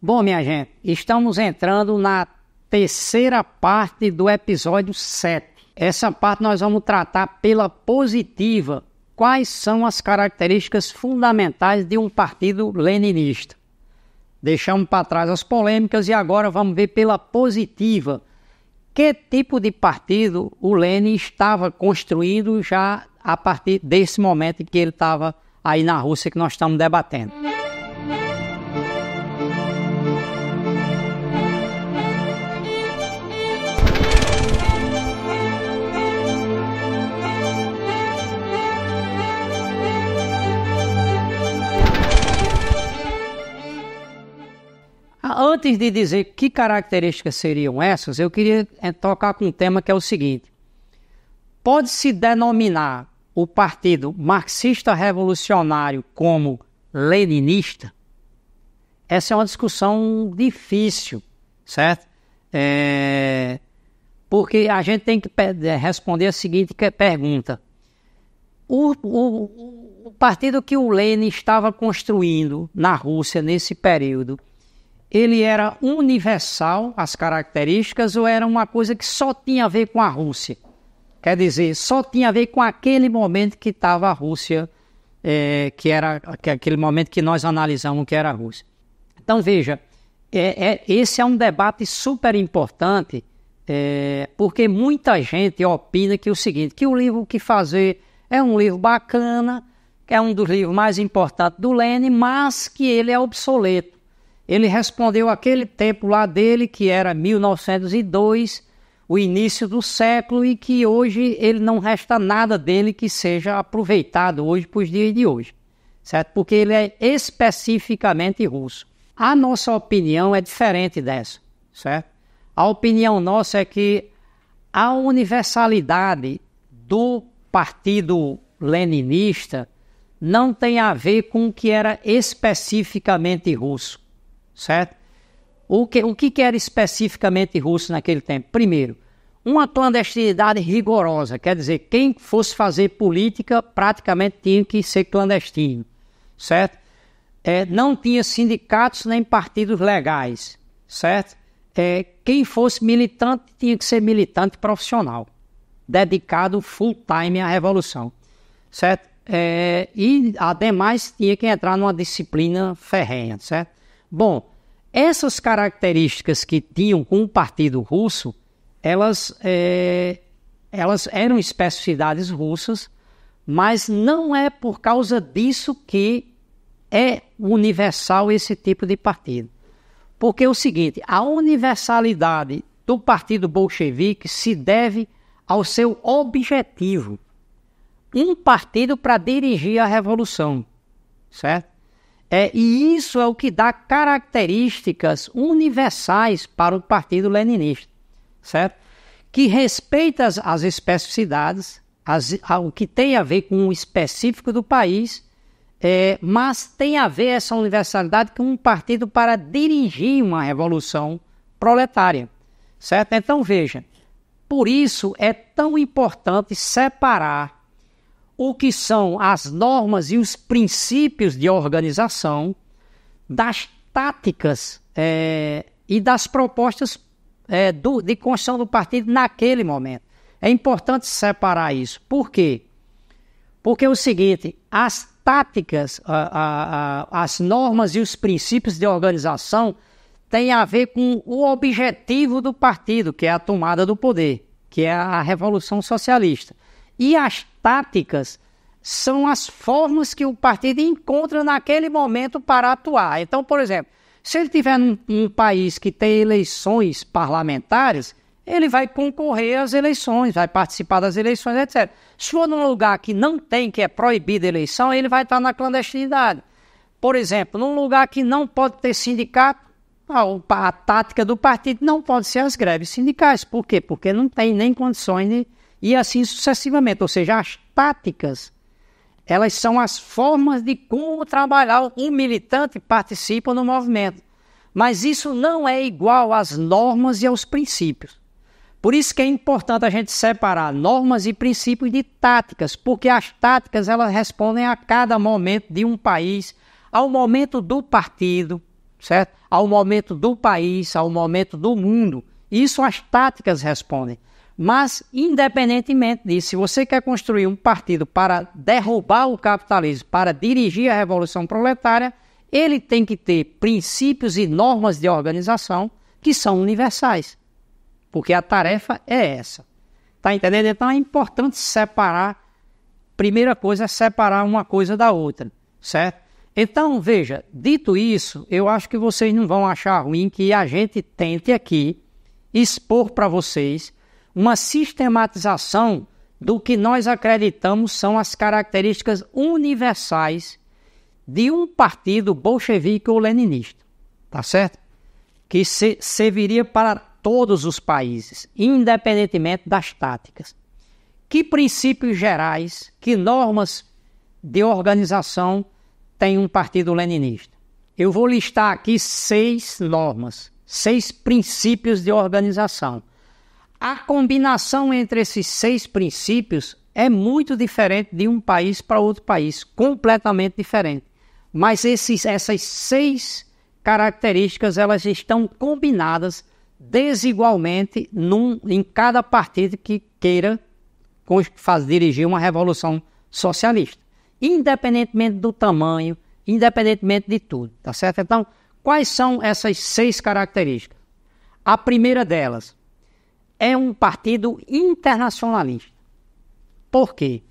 Bom, minha gente, estamos entrando na terceira parte do episódio 7. Essa parte nós vamos tratar pela positiva quais são as características fundamentais de um partido leninista. Deixamos para trás as polêmicas e agora vamos ver pela positiva que tipo de partido o Lenin estava construindo já a partir desse momento em que ele estava aí na Rússia que nós estamos debatendo. Antes de dizer que características seriam essas, eu queria tocar com um tema que é o seguinte. Pode-se denominar o partido marxista-revolucionário como leninista? Essa é uma discussão difícil, certo? Porque a gente tem que responder a seguinte pergunta. O partido que o Lenin estava construindo na Rússia nesse período, ele era universal, as características, ou era uma coisa que só tinha a ver com a Rússia? Quer dizer, só tinha a ver com aquele momento que estava a Rússia, que era aquele momento que nós analisamos que era a Rússia. Então, veja, esse é um debate super importante, porque muita gente opina que o seguinte, que o livro O Que Fazer é um livro bacana, que é um dos livros mais importantes do Lenin, mas que ele é obsoleto. Ele respondeu aquele tempo lá dele, que era 1902, o início do século, e que hoje ele não resta nada dele que seja aproveitado hoje para os dias de hoje, certo? Porque ele é especificamente russo. A nossa opinião é diferente dessa, certo? A opinião nossa é que a universalidade do partido leninista não tem a ver com o que era especificamente russo. Certo? O que era especificamente russo naquele tempo? Primeiro, uma clandestinidade rigorosa, quer dizer, quem fosse fazer política praticamente tinha que ser clandestino, certo? Não tinha sindicatos nem partidos legais, certo? Quem fosse militante tinha que ser militante profissional, dedicado full time à revolução, certo? E ademais tinha que entrar numa disciplina ferrenha, certo? Bom, essas características que tinham com o Partido Russo, elas eram especificidades russas, mas não é por causa disso que é universal esse tipo de partido. Porque é o seguinte, a universalidade do Partido Bolchevique se deve ao seu objetivo. Um partido para dirigir a revolução, certo? E isso é o que dá características universais para o partido leninista, certo? Que respeita as especificidades, o que tem a ver com o específico do país, mas tem a ver essa universalidade com um partido para dirigir uma revolução proletária, certo? Então veja, por isso é tão importante separar o que são as normas e os princípios de organização das táticas e das propostas de construção do partido naquele momento. É importante separar isso. Por quê? Porque é o seguinte, as táticas, as normas e os princípios de organização têm a ver com o objetivo do partido, que é a tomada do poder, que é a Revolução Socialista. E as táticas são as formas que o partido encontra naquele momento para atuar. Então, por exemplo, se ele estiver num país que tem eleições parlamentares, ele vai concorrer às eleições, vai participar das eleições, etc. Se for num lugar que não tem, que é proibida a eleição, ele vai estar na clandestinidade. Por exemplo, num lugar que não pode ter sindicato, a tática do partido não pode ser as greves sindicais. Por quê? Porque não tem nem condições de... E assim sucessivamente, ou seja, as táticas, elas são as formas de como trabalhar. Um militante participa no movimento, mas isso não é igual às normas e aos princípios. Por isso que é importante a gente separar normas e princípios de táticas, porque as táticas elas respondem a cada momento de um país, ao momento do partido, certo? Ao momento do país, ao momento do mundo. Isso as táticas respondem. Mas, independentemente disso, se você quer construir um partido para derrubar o capitalismo, para dirigir a revolução proletária, ele tem que ter princípios e normas de organização que são universais. Porque a tarefa é essa. Tá entendendo? Então é importante separar. Primeira coisa é separar uma coisa da outra, certo? Então, veja, dito isso, eu acho que vocês não vão achar ruim que a gente tente aqui expor para vocês uma sistematização do que nós acreditamos são as características universais de um partido bolchevique ou leninista, tá certo? Que serviria para todos os países, independentemente das táticas. Que princípios gerais, que normas de organização tem um partido leninista? Eu vou listar aqui 6 normas, 6 princípios de organização. A combinação entre esses 6 princípios é muito diferente de um país para outro país, completamente diferente. Mas essas 6 características, elas estão combinadas desigualmente em cada partido que queira dirigir uma revolução socialista, independentemente do tamanho, independentemente de tudo, tá certo? Então, quais são essas 6 características? A primeira delas é um partido internacionalista. Por quê?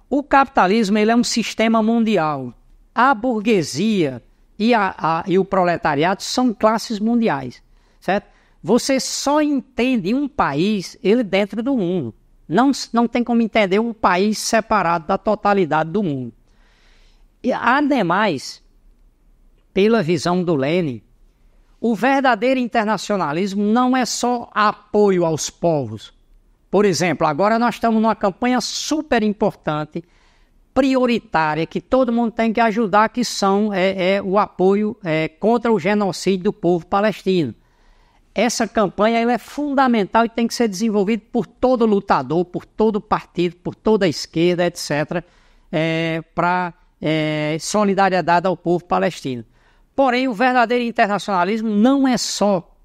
O capitalismo ele é um sistema mundial. A burguesia e o proletariado são classes mundiais, certo? Você só entende um país ele dentro do mundo. Não tem como entender um país separado da totalidade do mundo. E, ademais, pela visão do Lenin, o verdadeiro internacionalismo não é só apoio aos povos. Por exemplo, agora nós estamos numa campanha super importante, prioritária, que todo mundo tem que ajudar, que são o apoio contra o genocídio do povo palestino. Essa campanha ela é fundamental e tem que ser desenvolvida por todo lutador, por todo partido, por toda a esquerda, etc., para solidariedade ao povo palestino. Porém, o verdadeiro internacionalismo não é só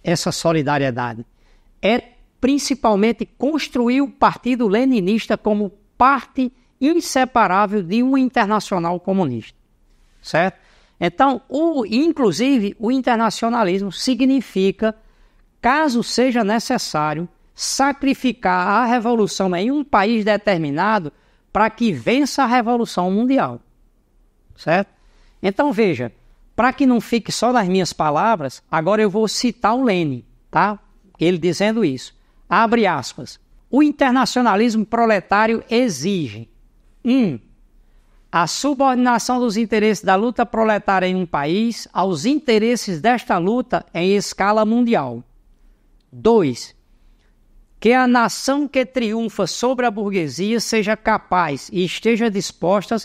essa solidariedade. É principalmente construir o Partido Leninista como parte inseparável de um internacional comunista. Certo? Então, inclusive, o internacionalismo significa, caso seja necessário, sacrificar a revolução em um país determinado para que vença a revolução mundial. Certo? Então, veja, para que não fique só nas minhas palavras, agora eu vou citar o Lenin, tá? Ele dizendo isso. Abre aspas. O internacionalismo proletário exige 1. A subordinação dos interesses da luta proletária em um país aos interesses desta luta em escala mundial. 2. Que a nação que triunfa sobre a burguesia seja capaz e esteja disposta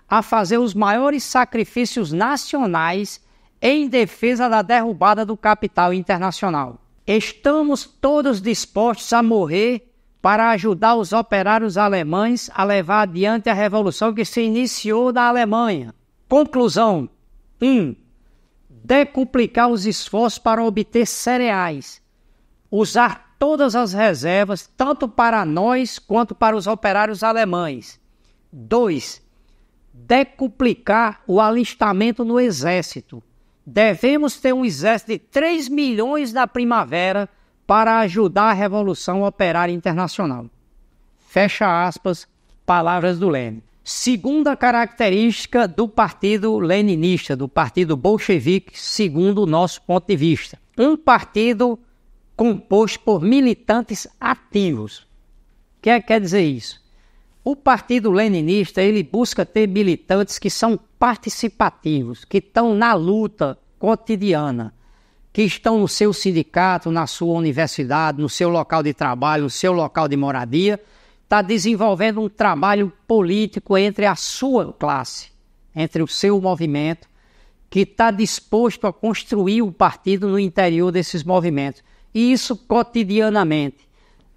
a fazer os maiores sacrifícios nacionais em defesa da derrubada do capital internacional. Estamos todos dispostos a morrer para ajudar os operários alemães a levar adiante a revolução que se iniciou na Alemanha. Conclusão. 1. Decuplicar os esforços para obter cereais. Usar todas as reservas, tanto para nós quanto para os operários alemães. 2. Decuplicar o alistamento no exército. Devemos ter um exército de 3 milhões na primavera para ajudar a Revolução Operária Internacional. Fecha aspas, palavras do Lenin. Segunda característica do partido leninista, do partido bolchevique, segundo o nosso ponto de vista. Um partido composto por militantes ativos. O que quer dizer isso? O partido leninista ele busca ter militantes que são participativos, que estão na luta cotidiana, que estão no seu sindicato, na sua universidade, no seu local de trabalho, no seu local de moradia, está desenvolvendo um trabalho político entre a sua classe, entre o seu movimento, que está disposto a construir o partido no interior desses movimentos. E isso cotidianamente.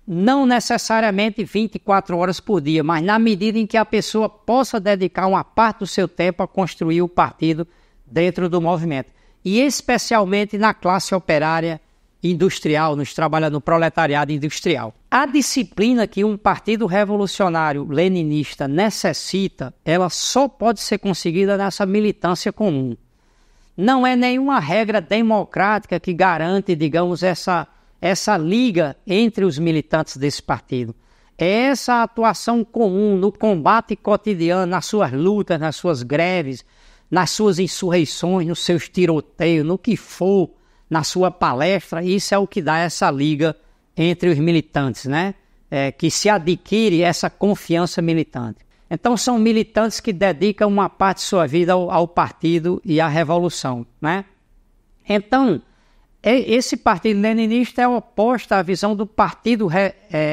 Não necessariamente 24 horas por dia, mas na medida em que a pessoa possa dedicar uma parte do seu tempo a construir o partido dentro do movimento. e especialmente na classe operária industrial, no proletariado industrial. A disciplina que um partido revolucionário leninista necessita, ela só pode ser conseguida nessa militância comum. Não é nenhuma regra democrática que garante, digamos, essa liga entre os militantes desse partido. É essa atuação comum no combate cotidiano, nas suas lutas, nas suas greves, nas suas insurreições, nos seus tiroteios, no que for, na sua palestra. Isso é o que dá essa liga entre os militantes, né? Que se adquire essa confiança militante. Então são militantes que dedicam uma parte de sua vida ao partido e à revolução, né? Então, esse partido leninista é oposto à visão do partido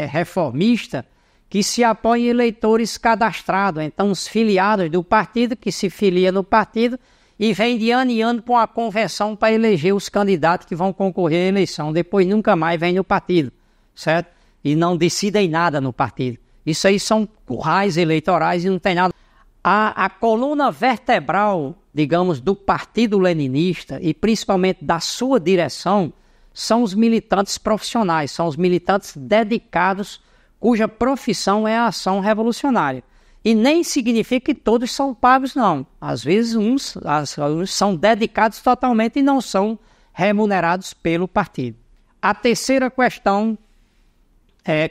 reformista, que se apoia em eleitores cadastrados. Então, os filiados do partido, que se filia no partido e vem de ano em ano para uma convenção para eleger os candidatos que vão concorrer à eleição. Depois nunca mais vem no partido, certo? E não decidem nada no partido. Isso aí são currais eleitorais e não tem nada. A coluna vertebral, digamos, do partido leninista e principalmente da sua direção são os militantes profissionais, são os militantes dedicados cuja profissão é a ação revolucionária. E nem significa que todos são pagos, não. Às vezes uns são dedicados totalmente e não são remunerados pelo partido. A terceira questão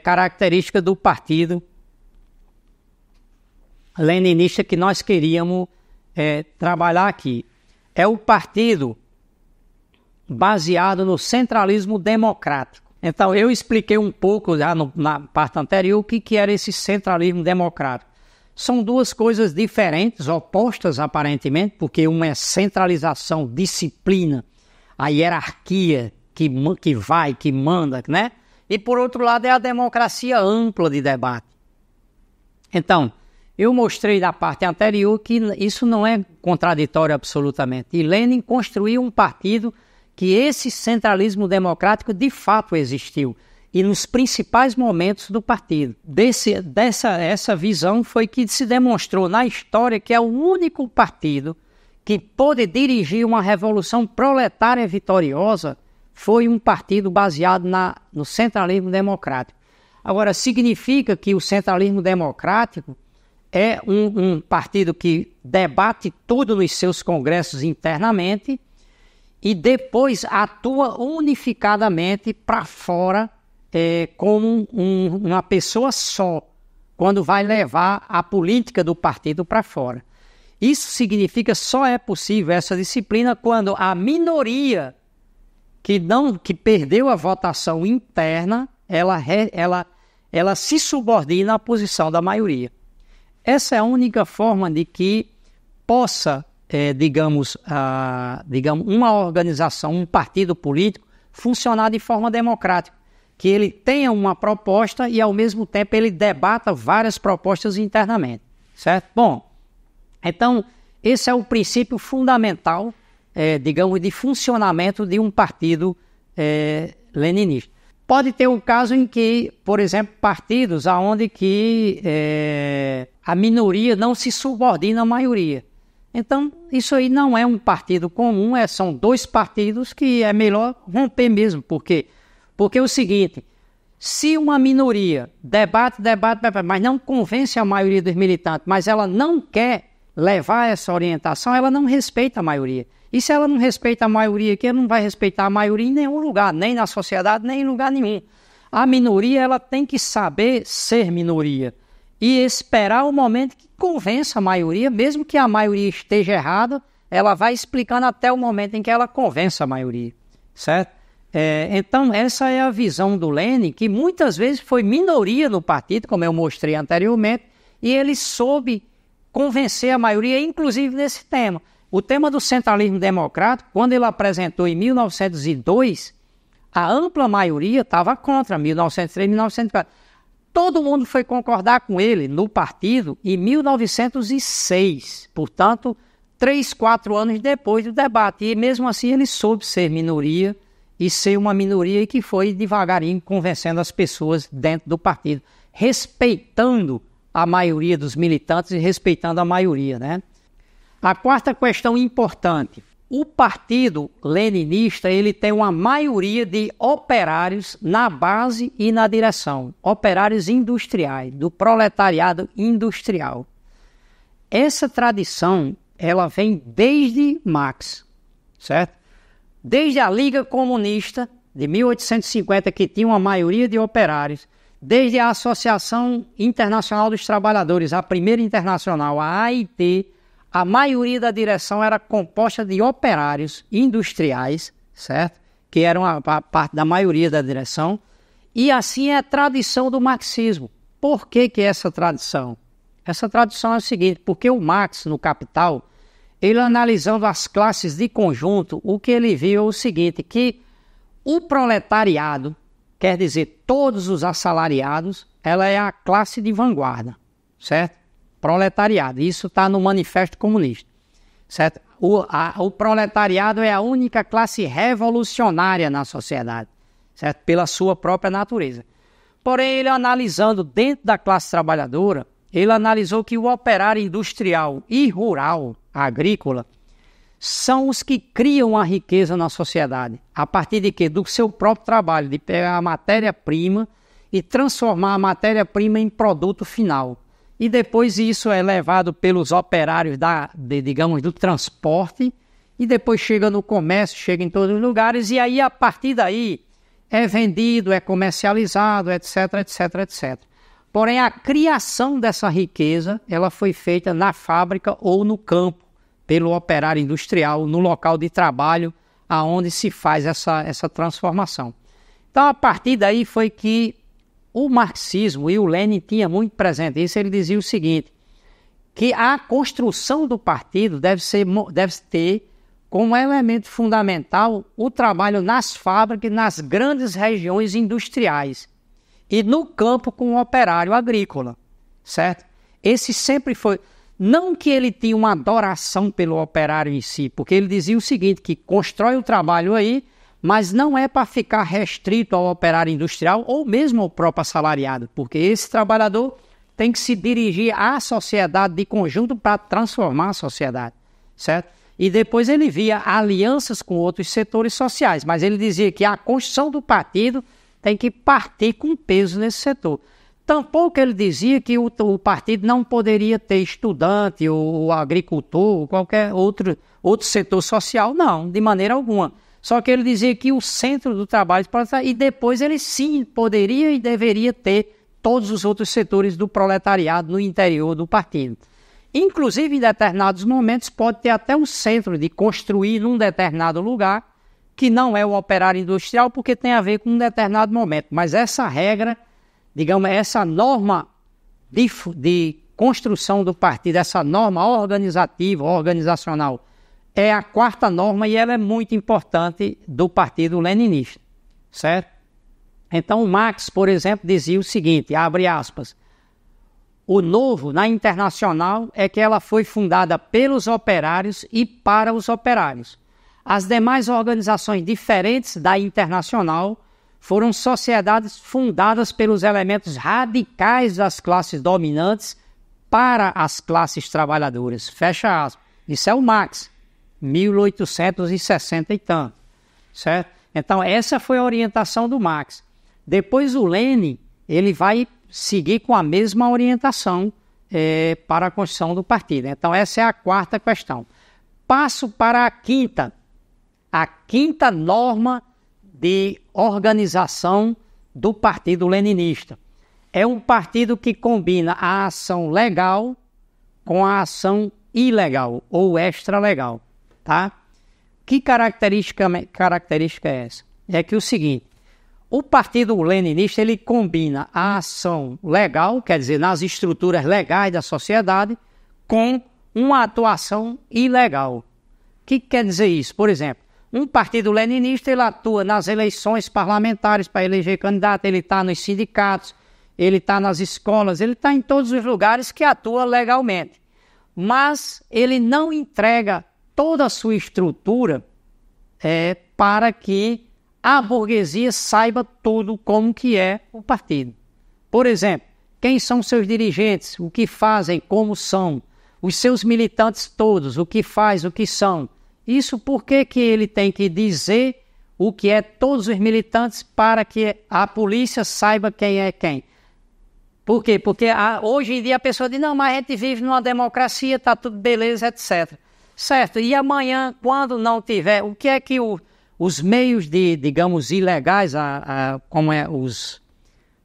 característica do partido leninista que nós queríamos trabalhar aqui é o partido baseado no centralismo democrático. Então eu expliquei um pouco já na parte anterior o que era esse centralismo democrático. São duas coisas diferentes, opostas aparentemente, porque uma é centralização, disciplina, a hierarquia que manda, né? E por outro lado é a democracia ampla de debate. Então, eu mostrei na parte anterior que isso não é contraditório absolutamente. E Lenin construiu um partido que esse centralismo democrático de fato existiu. E nos principais momentos do partido. Essa visão foi que se demonstrou na história que é o único partido que pôde dirigir uma revolução proletária vitoriosa foi um partido baseado no centralismo democrático. Agora, significa que o centralismo democrático é um partido que debate tudo nos seus congressos internamente e depois atua unificadamente para fora como uma pessoa só, quando vai levar a política do partido para fora. Isso significa que só é possível essa disciplina quando a minoria que perdeu a votação interna, ela se subordina à posição da maioria. Essa é a única forma de que possa, digamos, uma organização, um partido político, funcionar de forma democrática. Que ele tenha uma proposta e, ao mesmo tempo, ele debata várias propostas internamente, certo? Bom, então, esse é o princípio fundamental, digamos, de funcionamento de um partido leninista. Pode ter um caso em que, por exemplo, partidos onde a minoria não se subordina à maioria. Então, isso aí não é um partido comum, são dois partidos que é melhor romper mesmo, porque é o seguinte, se uma minoria debate, mas não convence a maioria dos militantes, mas ela não quer levar essa orientação, ela não respeita a maioria. E se ela não respeita a maioria aqui, ela não vai respeitar a maioria em nenhum lugar, nem na sociedade, nem em lugar nenhum. A minoria, ela tem que saber ser minoria e esperar o momento que convença a maioria, mesmo que a maioria esteja errada, ela vai explicando até o momento em que ela convença a maioria, certo? Então, essa é a visão do Lenin, que muitas vezes foi minoria no partido, como eu mostrei anteriormente, e ele soube convencer a maioria, inclusive nesse tema. O tema do centralismo democrático, quando ele apresentou em 1902, a ampla maioria estava contra, 1903, 1904. Todo mundo foi concordar com ele no partido em 1906, portanto, 3, 4 anos depois do debate. E mesmo assim ele soube ser minoria, e ser uma minoria que foi devagarinho convencendo as pessoas dentro do partido, respeitando a maioria dos militantes e respeitando a maioria, né? A quarta questão importante, O partido leninista ele tem uma maioria de operários na base e na direção, operários industriais, do proletariado industrial. Essa tradição ela vem desde Marx, certo? Desde a Liga Comunista de 1850, que tinha uma maioria de operários, desde a Associação Internacional dos Trabalhadores, a primeira internacional, a AIT, a maioria da direção era composta de operários industriais, certo? Que eram a parte da maioria da direção. E assim é a tradição do marxismo. Por que é essa tradição? Essa tradição é o seguinte, porque o Marx, no Capital, ele analisando as classes de conjunto, o que ele viu é o seguinte, que o proletariado, quer dizer, todos os assalariados, ela é a classe de vanguarda, certo? Proletariado, isso está no Manifesto Comunista, certo? O proletariado é a única classe revolucionária na sociedade, certo? Pela sua própria natureza. Porém, ele analisando dentro da classe trabalhadora, ele analisou que o operário industrial e rural, agrícola, são os que criam a riqueza na sociedade. A partir de quê? Do seu próprio trabalho, de pegar a matéria-prima e transformar a matéria-prima em produto final. E depois isso é levado pelos operários digamos, do transporte, e depois chega no comércio, chega em todos os lugares, e aí a partir daí é vendido, é comercializado, etc, etc, etc. Porém, a criação dessa riqueza, ela foi feita na fábrica ou no campo, pelo operário industrial, no local de trabalho, aonde se faz essa transformação. Então, a partir daí foi que o marxismo e o Lenin tinham muito presente isso. Ele dizia o seguinte, que a construção do partido deve ter como elemento fundamental o trabalho nas fábricas, nas grandes regiões industriais e no campo com o operário agrícola, certo? Esse sempre foi... Não que ele tinha uma adoração pelo operário em si, porque ele dizia o seguinte, que constrói o trabalho aí, mas não é para ficar restrito ao operário industrial ou mesmo ao próprio assalariado, porque esse trabalhador tem que se dirigir à sociedade de conjunto para transformar a sociedade, certo? E depois ele via alianças com outros setores sociais, mas ele dizia que a construção do partido tem que partir com peso nesse setor. Tampouco ele dizia que o partido não poderia ter estudante ou agricultor ou qualquer outro setor social, não, de maneira alguma. Só que ele dizia que o centro do trabalho, e depois ele sim poderia e deveria ter todos os outros setores do proletariado no interior do partido. Inclusive, em determinados momentos, pode ter até um centro de construir num determinado lugar, que não é o operário industrial, porque tem a ver com um determinado momento. Mas essa regra, digamos, essa norma de construção do partido, essa norma organizativa, organizacional, é a quarta norma e ela é muito importante do partido leninista, certo? Então, Marx, por exemplo, dizia o seguinte, abre aspas, o novo na Internacional é que ela foi fundada pelos operários e para os operários. As demais organizações diferentes da Internacional foram sociedades fundadas pelos elementos radicais das classes dominantes para as classes trabalhadoras. Fecha aspas. Isso é o Marx, 1860 e tanto, certo? Então, essa foi a orientação do Marx. Depois o Lenin, ele vai seguir com a mesma orientação para a construção do partido. Então, essa é a quarta questão. Passo para a quinta norma de organização do Partido Leninista. É um partido que combina a ação legal com a ação ilegal ou extralegal, tá? Que característica é essa? É que o seguinte, o Partido Leninista ele combina a ação legal, quer dizer, nas estruturas legais da sociedade, com uma atuação ilegal. O que quer dizer isso? Por exemplo, um partido leninista ele atua nas eleições parlamentares para eleger candidato, ele está nos sindicatos, ele está nas escolas, ele está em todos os lugares que atua legalmente. Mas ele não entrega toda a sua estrutura para que a burguesia saiba tudo como que é o partido. Por exemplo, quem são seus dirigentes, o que fazem, como são, os seus militantes todos, o que faz, o que são. Isso por que ele tem que dizer o que é todos os militantes para que a polícia saiba quem é quem? Por quê? Porque hoje em dia a pessoa diz, não, mas a gente vive numa democracia, está tudo beleza, etc. Certo, e amanhã, quando não tiver, o que é que os meios digamos, ilegais, como é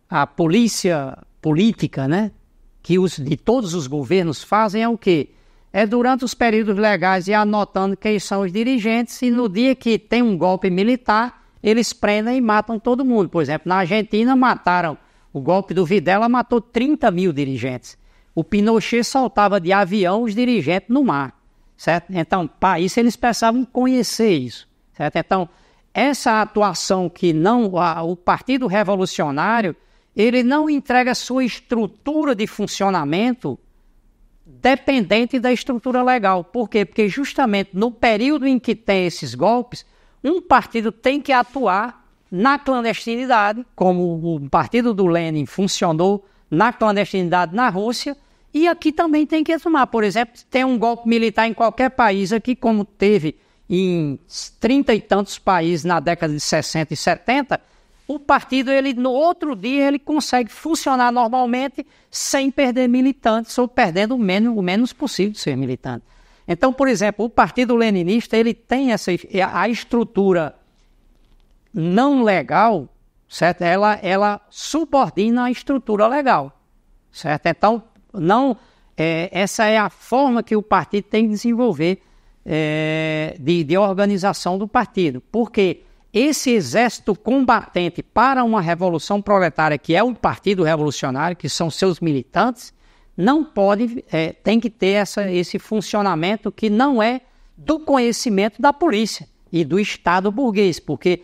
a polícia política, né, que de todos os governos fazem é o quê? É durante os períodos legais e anotando quem são os dirigentes e no dia que tem um golpe militar, eles prendem e matam todo mundo. Por exemplo, na Argentina mataram, o golpe do Videla matou 30 mil dirigentes. O Pinochet soltava de avião os dirigentes no mar, certo? Então, para isso eles precisavam conhecer isso, certo? Então, essa atuação que o Partido Revolucionário, ele não entrega sua estrutura de funcionamento dependente da estrutura legal. Por quê? Porque justamente no período em que tem esses golpes, um partido tem que atuar na clandestinidade, como o partido do Lenin funcionou na clandestinidade na Rússia, e aqui também tem que tomar. Por exemplo, tem um golpe militar em qualquer país aqui, como teve em 30 e tantos países na década de 60 e 70, o partido, no outro dia, ele consegue funcionar normalmente sem perder militantes ou perdendo o menos possível de ser militante. Então, por exemplo, o Partido Leninista, ele tem a estrutura não legal, certo? Ela subordina a estrutura legal, certo? Então, essa é a forma que o partido tem que desenvolver de organização do partido. Porque esse exército combatente para uma revolução proletária, que é o Partido Revolucionário, que são seus militantes, não pode, tem que ter esse funcionamento que não é do conhecimento da polícia e do Estado burguês, porque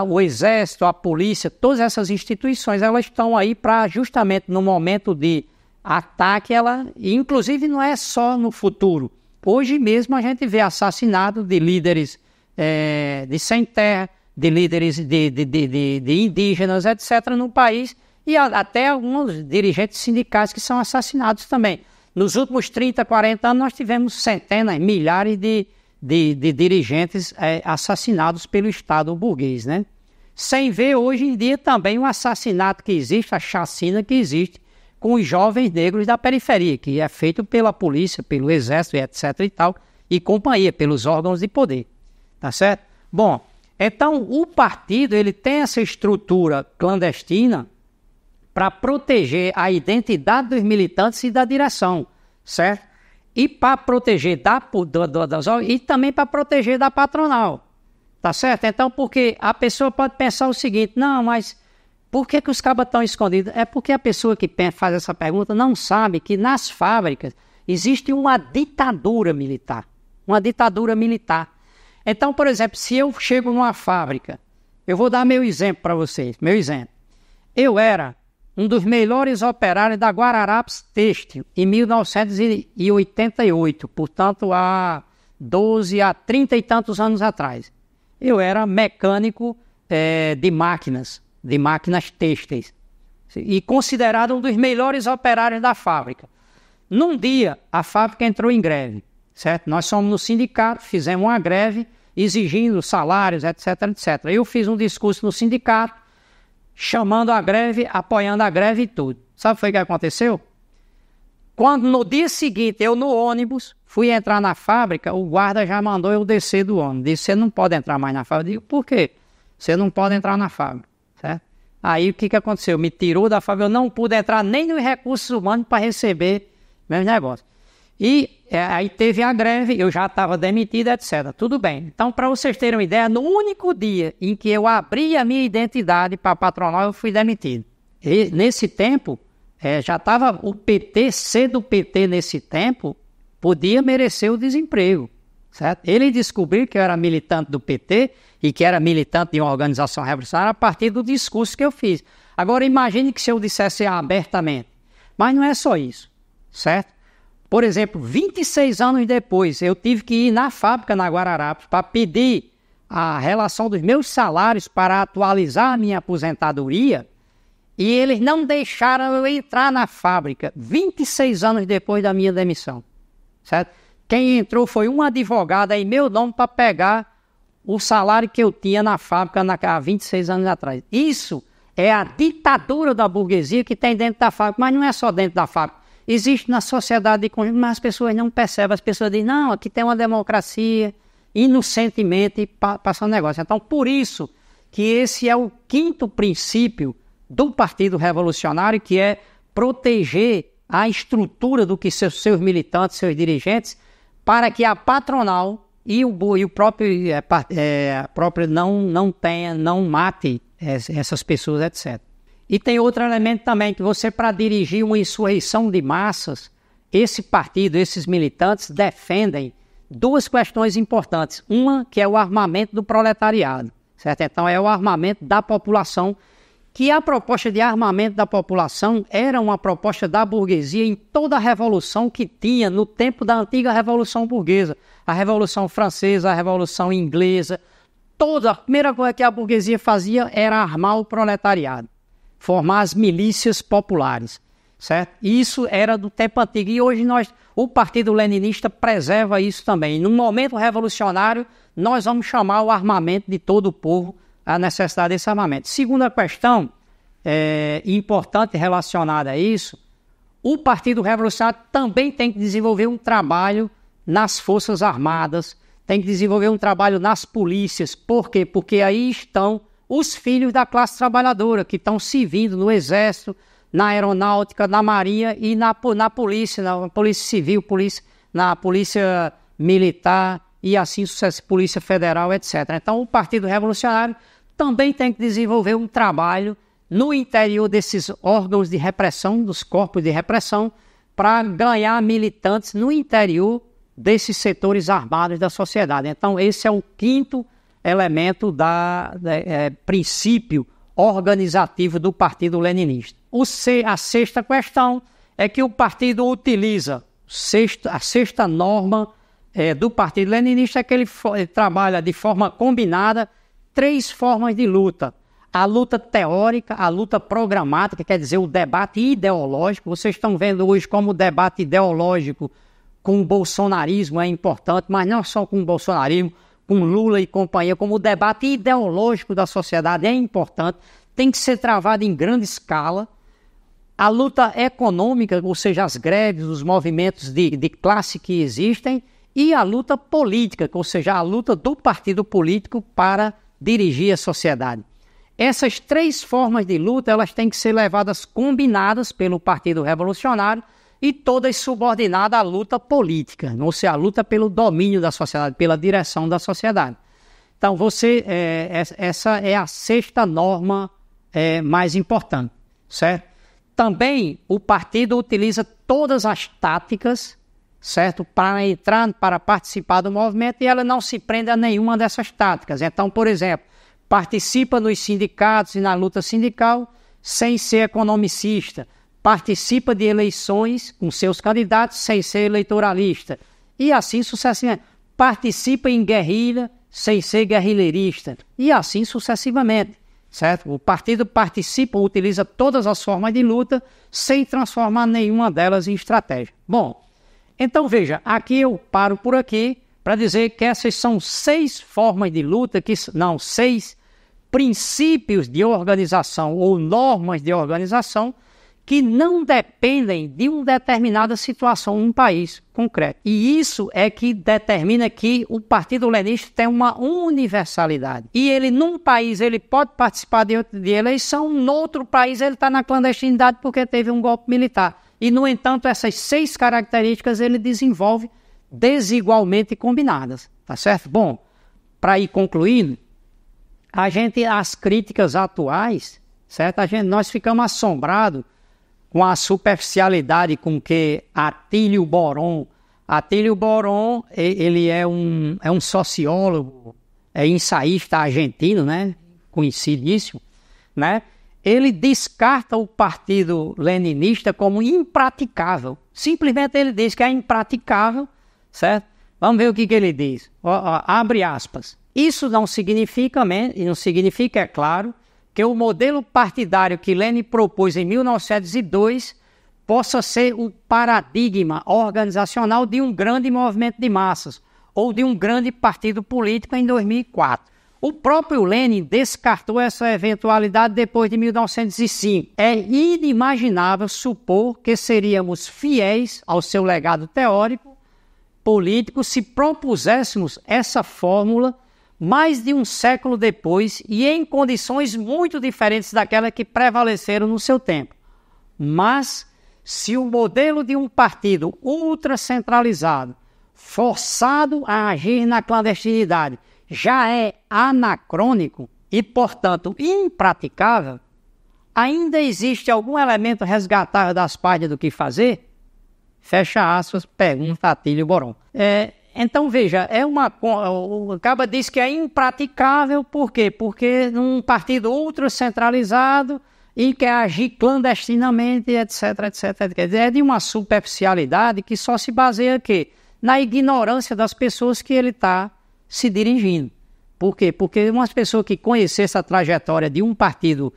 o exército, a polícia, todas essas instituições, elas estão aí para justamente no momento de ataque, inclusive não é só no futuro. Hoje mesmo a gente vê assassinato de líderes de sem terra, de líderes de indígenas, etc., no país, e até alguns dirigentes sindicais que são assassinados também. Nos últimos 30, 40 anos, nós tivemos centenas, milhares de dirigentes assassinados pelo Estado burguês, né? Sem ver hoje em dia também o assassinato que existe, a chacina que existe com os jovens negros da periferia, que é feito pela polícia, pelo exército, etc. e tal, e companhia, pelos órgãos de poder, tá certo? Bom, então o partido, ele tem essa estrutura clandestina para proteger a identidade dos militantes e da direção, certo? E para proteger e também para proteger da patronal, tá certo? Então, porque a pessoa pode pensar o seguinte, não, mas por que os cabas estão escondidos? É porque a pessoa que faz essa pergunta não sabe que nas fábricas existe uma ditadura militar, Então, por exemplo, se eu chego numa fábrica, eu vou dar meu exemplo para vocês, eu era um dos melhores operários da Guararapes Têxtil, em 1988, portanto, há 30 e tantos anos atrás. Eu era mecânico de máquinas têxteis, e considerado um dos melhores operários da fábrica. Num dia, a fábrica entrou em greve, certo? Nós somos no sindicato, fizemos uma greve, exigindo salários, etc, etc. Eu fiz um discurso no sindicato, chamando a greve, apoiando a greve e tudo. Sabe o que foi que aconteceu? Quando no dia seguinte, eu no ônibus, fui entrar na fábrica, o guarda já mandou eu descer do ônibus. Disse, você não pode entrar mais na fábrica. Eu digo, por quê? Você não pode entrar na fábrica, certo? Aí o que aconteceu? Me tirou da fábrica, eu não pude entrar nem nos recursos humanos para receber meus negócios. E aí teve a greve, eu já estava demitido, etc. Tudo bem. Então, para vocês terem uma ideia, no único dia em que eu abri a minha identidade para a patronal, eu fui demitido. E nesse tempo, já estava o PT, ser do PT nesse tempo, podia merecer o desemprego, certo? Ele descobriu que eu era militante do PT e que era militante de uma organização revolucionária a partir do discurso que eu fiz. Agora, imagine que se eu dissesse abertamente. Mas não é só isso, certo? Por exemplo, 26 anos depois, eu tive que ir na fábrica na Guararapes para pedir a relação dos meus salários para atualizar a minha aposentadoria e eles não deixaram eu entrar na fábrica 26 anos depois da minha demissão, certo? quem entrou foi uma advogada em meu nome para pegar o salário que eu tinha na fábrica há 26 anos atrás. Isso é a ditadura da burguesia que tem dentro da fábrica, mas não é só dentro da fábrica. Existe na sociedade de conjunto, mas as pessoas não percebem. As pessoas dizem, não, aqui tem uma democracia, inocentemente passa um negócio. Então, por isso que esse é o quinto princípio do Partido Revolucionário, que é proteger a estrutura do que seus militantes, seus dirigentes, para que a patronal e o próprio não mate essas pessoas, etc. E tem outro elemento também, que você, para dirigir uma insurreição de massas, esse partido, esses militantes defendem duas questões importantes. Uma, que é o armamento do proletariado, certo? Então, é o armamento da população, que a proposta de armamento da população era uma proposta da burguesia em toda a revolução que tinha no tempo da antiga Revolução Burguesa. A Revolução Francesa, a Revolução Inglesa, a primeira coisa que a burguesia fazia era armar o proletariado, formar as milícias populares, certo? Isso era do tempo antigo. E hoje o Partido Leninista preserva isso também. No momento revolucionário, nós vamos chamar o armamento de todo o povo, a necessidade desse armamento. Segunda questão importante relacionada a isso, o Partido Revolucionário também tem que desenvolver um trabalho nas Forças Armadas, tem que desenvolver um trabalho nas polícias. Por quê? Porque aí estão os filhos da classe trabalhadora, que estão servindo no Exército, na Aeronáutica, na Marinha e na Polícia, na Polícia Civil, na Polícia Militar e assim sucesso, Polícia Federal, etc. Então, o Partido Revolucionário também tem que desenvolver um trabalho no interior desses órgãos de repressão, dos corpos de repressão, para ganhar militantes no interior desses setores armados da sociedade. Então, esse é o quinto elemento princípio organizativo do Partido Leninista. A sexta questão é que o partido utiliza, a sexta norma do Partido Leninista é que ele trabalha de forma combinada 3 formas de luta. A luta teórica, a luta programática, quer dizer, o debate ideológico. Vocês estão vendo hoje como o debate ideológico com o bolsonarismo é importante, mas não só com o bolsonarismo, com Lula e companhia, como o debate ideológico da sociedade é importante, tem que ser travado em grande escala. A luta econômica, ou seja, as greves, os movimentos de classe que existem, e a luta política, ou seja, a luta do partido político para dirigir a sociedade. Essas 3 formas de luta, elas têm que ser levadas combinadas pelo Partido Revolucionário e todas subordinadas à luta política, ou seja, a luta pelo domínio da sociedade, pela direção da sociedade. Então, essa é a sexta norma mais importante, certo? Também o partido utiliza todas as táticas, certo, para participar do movimento, e ela não se prende a nenhuma dessas táticas. Então, por exemplo, participa nos sindicatos e na luta sindical sem ser economicista, participa de eleições com seus candidatos sem ser eleitoralista, e assim sucessivamente. Participa em guerrilha sem ser guerrilheirista, e assim sucessivamente, certo? O partido utiliza todas as formas de luta sem transformar nenhuma delas em estratégia. Bom, então veja, aqui eu paro por aqui para dizer que essas são 6 formas de luta, 6 princípios de organização ou normas de organização que não dependem de uma determinada situação num país concreto. E isso é que determina que o Partido Leninista tem uma universalidade. E ele, num país, ele pode participar de eleição, no outro país ele está na clandestinidade porque teve um golpe militar. E, no entanto, essas 6 características ele desenvolve desigualmente combinadas, tá certo? Bom, para ir concluindo, as críticas atuais, certo? Nós ficamos assombrados com a superficialidade com que Atílio Boron, ele é um sociólogo, ensaísta argentino, né? Conhecidíssimo, né? Ele descarta o Partido Leninista como impraticável. Simplesmente ele diz que é impraticável, certo? Vamos ver o que ele diz. Abre aspas. Isso não significa, é claro, que o modelo partidário que Lenin propôs em 1902 possa ser o paradigma organizacional de um grande movimento de massas ou de um grande partido político em 2004. O próprio Lenin descartou essa eventualidade depois de 1905. É inimaginável supor que seríamos fiéis ao seu legado teórico, político, se propuséssemos essa fórmula mais de um século depois e em condições muito diferentes daquelas que prevaleceram no seu tempo. Mas, se o modelo de um partido ultracentralizado, forçado a agir na clandestinidade, já é anacrônico e, portanto, impraticável, ainda existe algum elemento resgatável das páginas do que fazer? Fecha aspas, pergunta Atílio Boron. Então, veja, o Caba diz que é impraticável, por quê? Porque num partido ultracentralizado e quer agir clandestinamente, etc, etc. Quer dizer, é de uma superficialidade que só se baseia aqui na ignorância das pessoas que ele está se dirigindo. Por quê? Porque uma pessoa que conhecesse a trajetória de um partido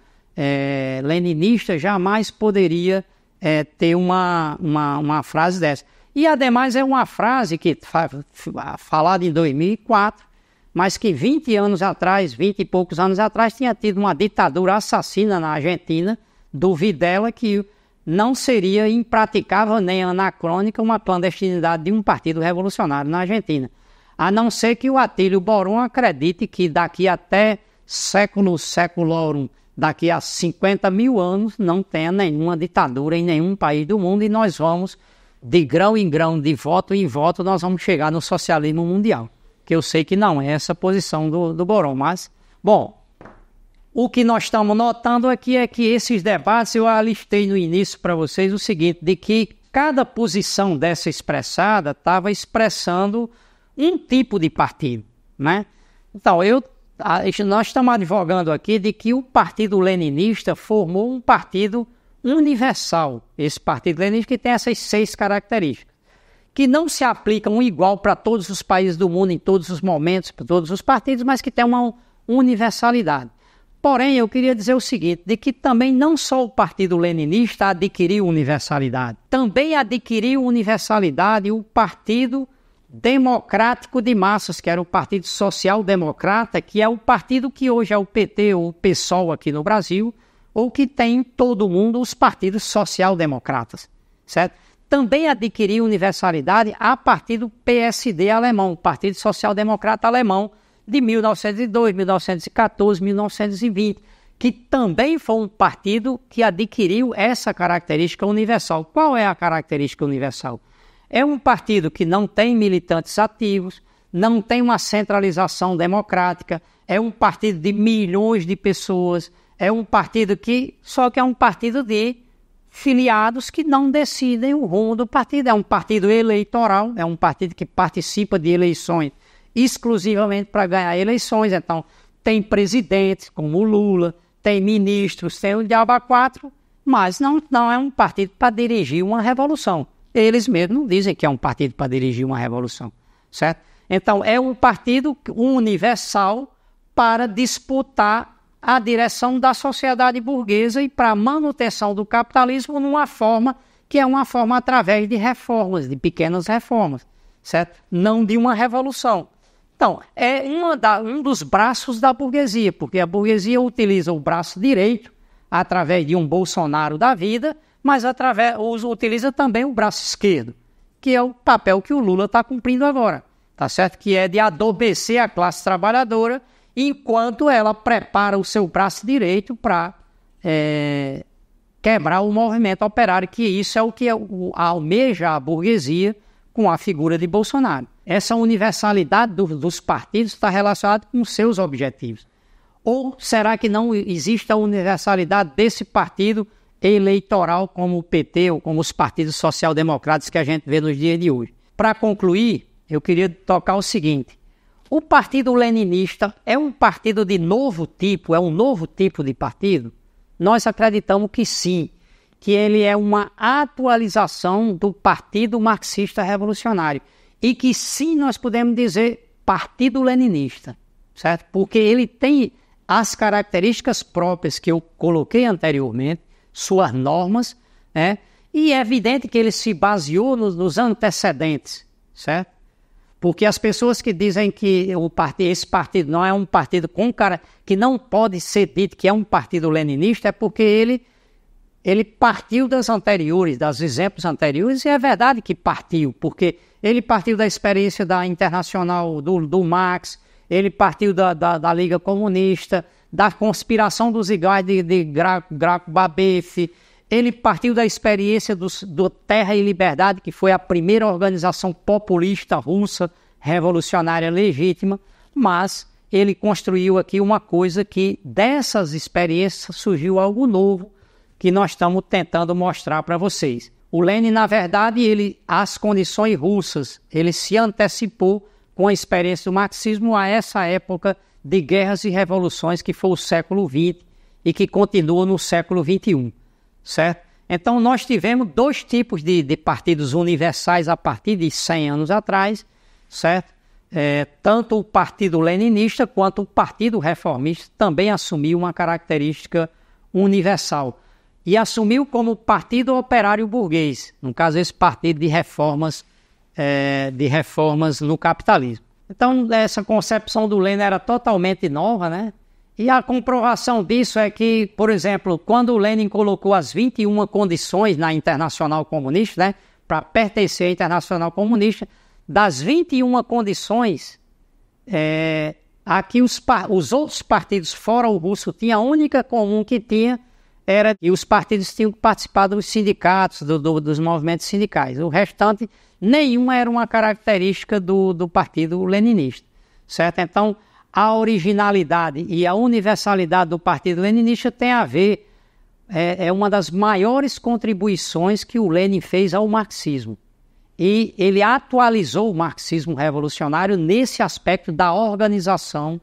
leninista jamais poderia ter uma frase dessa. E, ademais, é uma frase que falada em 2004, mas que 20 anos atrás, 20 e poucos anos atrás, tinha tido uma ditadura assassina na Argentina, do Videla, que não seria impraticável nem anacrônica uma clandestinidade de um partido revolucionário na Argentina. A não ser que o Atílio Boron acredite que daqui até séculorum, daqui a 50 mil anos, não tenha nenhuma ditadura em nenhum país do mundo e nós vamos, de grão em grão, de voto em voto, nós vamos chegar no socialismo mundial. Que eu sei que não é essa a posição do Boron, mas, bom, o que nós estamos notando aqui é que esses debates, eu alistei no início para vocês o seguinte, de que cada posição dessa expressada estava expressando um tipo de partido, né? Então, nós estamos advogando aqui de que o Partido Leninista formou um partido universal, esse Partido Leninista que tem essas 6 características, que não se aplicam igual para todos os países do mundo, em todos os momentos, para todos os partidos, mas que tem uma universalidade. Porém, eu queria dizer o seguinte, de que também não só o Partido Leninista adquiriu universalidade, também adquiriu universalidade o Partido Democrático de Massas, que era o Partido Social Democrata, que é o partido que hoje é o PT ou o PSOL aqui no Brasil, ou que tem em todo o mundo os partidos social-democratas, certo? Também adquiriu universalidade a partir do PSD alemão, o Partido Social-Democrata Alemão, de 1902, 1914, 1920, que também foi um partido que adquiriu essa característica universal. Qual é a característica universal? É um partido que não tem militantes ativos, não tem uma centralização democrática, é um partido de milhões de pessoas, é um partido só que é um partido de filiados que não decidem o rumo do partido. É um partido eleitoral, é um partido que participa de eleições exclusivamente para ganhar eleições. Então, tem presidentes como o Lula, tem ministros, tem o Diabo a 4, mas não é um partido para dirigir uma revolução. Eles mesmos não dizem que é um partido para dirigir uma revolução, certo? Então, é um partido universal para disputar a direção da sociedade burguesa e para a manutenção do capitalismo numa forma que é uma forma através de reformas, de pequenas reformas, certo? Não de uma revolução. Então, é um dos braços da burguesia, porque a burguesia utiliza o braço direito através de um Bolsonaro da vida, mas utiliza também o braço esquerdo, que é o papel que o Lula está cumprindo agora, tá certo? Que é de adormecer a classe trabalhadora enquanto ela prepara o seu braço direito para quebrar o movimento operário, que isso é o que almeja a burguesia com a figura de Bolsonaro. Essa universalidade dos partidos está relacionada com seus objetivos. Ou será que não existe a universalidade desse partido eleitoral como o PT ou como os partidos social-democratas que a gente vê nos dias de hoje? Para concluir, eu queria tocar o seguinte. O Partido Leninista é um partido de novo tipo, é um novo tipo de partido? Nós acreditamos que sim, que ele é uma atualização do Partido Marxista Revolucionário e que sim nós podemos dizer Partido Leninista, certo? Porque ele tem as características próprias que eu coloquei anteriormente, suas normas, né? E é evidente que ele se baseou nos antecedentes, certo? Porque as pessoas que dizem que esse partido não é um partido que não pode ser dito que é um partido leninista, é porque ele partiu das anteriores, dos exemplos anteriores, e é verdade que partiu, porque ele partiu da experiência da Internacional do Marx, ele partiu da Liga Comunista, da conspiração dos iguais de Graco-Babeuf, ele partiu da experiência do Terra e Liberdade, que foi a primeira organização populista russa, revolucionária legítima, mas ele construiu aqui uma coisa que dessas experiências surgiu algo novo, que nós estamos tentando mostrar para vocês. O Lenin, na verdade, às condições russas, ele se antecipou com a experiência do marxismo a essa época de guerras e revoluções que foi o século XX e que continua no século XXI, certo? Então nós tivemos dois tipos de partidos universais a partir de 100 anos atrás, certo? Tanto o Partido Leninista quanto o Partido Reformista também assumiu uma característica universal. E assumiu como Partido Operário Burguês, no caso esse partido de reformas no capitalismo. Então essa concepção do Lenin era totalmente nova, né? E a comprovação disso é que, por exemplo, quando o Lenin colocou as 21 condições na Internacional Comunista, né, para pertencer à Internacional Comunista, das 21 condições, aqui os outros partidos fora o russo tinham a única comum que tinha era que os partidos tinham que participar dos sindicatos, dos movimentos sindicais. O restante, nenhuma era uma característica do partido leninista, certo? Então, a originalidade e a universalidade do partido leninista tem a ver, é uma das maiores contribuições que o Lenin fez ao marxismo. E ele atualizou o marxismo revolucionário nesse aspecto da organização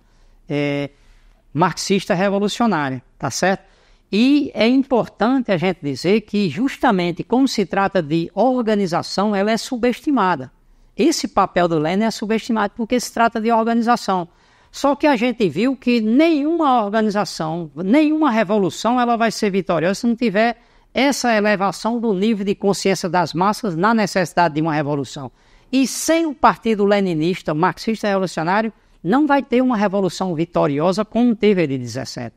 marxista revolucionária, tá certo? E é importante a gente dizer que justamente como se trata de organização, ela é subestimada. Esse papel do Lenin é subestimado porque se trata de organização. Só que a gente viu que nenhuma organização, nenhuma revolução, ela vai ser vitoriosa se não tiver essa elevação do nível de consciência das massas na necessidade de uma revolução. E sem o partido leninista, marxista revolucionário, não vai ter uma revolução vitoriosa como teve a de 17.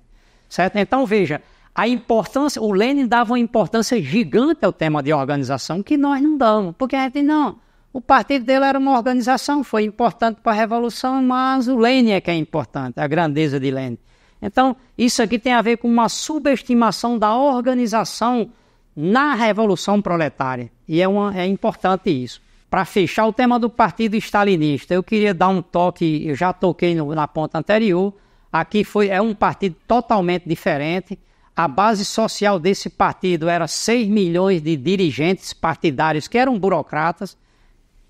Certo? Então veja, a importância, o Lenin dava uma importância gigante ao tema de organização que nós não damos, porque a gente não, o partido dele era uma organização, foi importante para a revolução, mas o Lenin é que é importante, a grandeza de Lenin. Então, isso aqui tem a ver com uma subestimação da organização na Revolução Proletária, e é importante isso. Para fechar o tema do partido stalinista, eu queria dar um toque, eu já toquei na ponta anterior, aqui é um partido totalmente diferente. A base social desse partido era 6 milhões de dirigentes partidários que eram burocratas,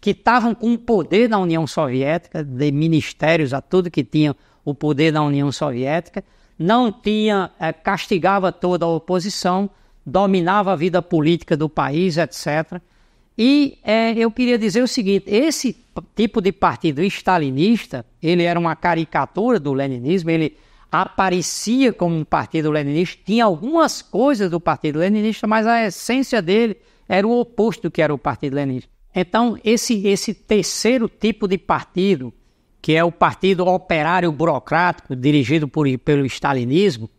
que estavam com o poder da União Soviética, de ministérios a tudo que tinha o poder da União Soviética, não tinha, castigava toda a oposição, dominava a vida política do país, etc. E eu queria dizer o seguinte, esse tipo de partido stalinista, ele era uma caricatura do leninismo, ele aparecia como um partido leninista, tinha algumas coisas do partido leninista, mas a essência dele era o oposto do que era o partido leninista. Então, esse terceiro tipo de partido, que é o partido operário burocrático, dirigido pelo stalinismo,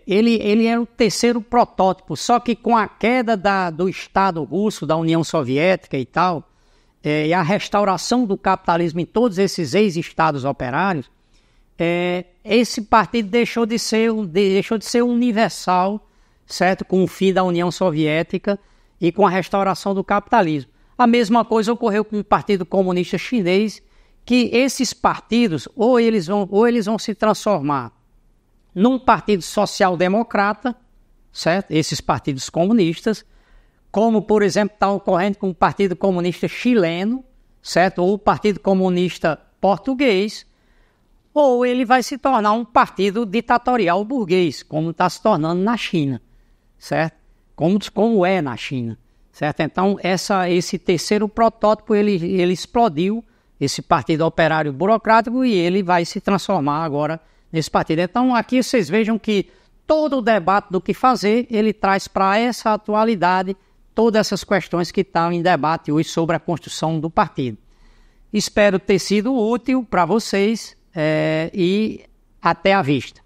ele era o terceiro protótipo, só que com a queda do Estado russo, da União Soviética e tal, e a restauração do capitalismo em todos esses ex-estados operários, esse partido deixou de ser universal, certo? Com o fim da União Soviética e com a restauração do capitalismo. A mesma coisa ocorreu com o Partido Comunista Chinês, que esses partidos ou eles vão se transformar num partido social-democrata, certo? Esses partidos comunistas, como por exemplo está ocorrendo com o Partido Comunista Chileno, certo? Ou o Partido Comunista Português, ou ele vai se tornar um partido ditatorial burguês, como está se tornando na China, certo? Como é na China, certo? Então, esse terceiro protótipo, ele explodiu, esse partido operário burocrático, e ele vai se transformar agora nesse partido. Então, aqui vocês vejam que todo o debate do que fazer, ele traz para essa atualidade todas essas questões que estão em debate hoje sobre a construção do partido. Espero ter sido útil para vocês e até a vista.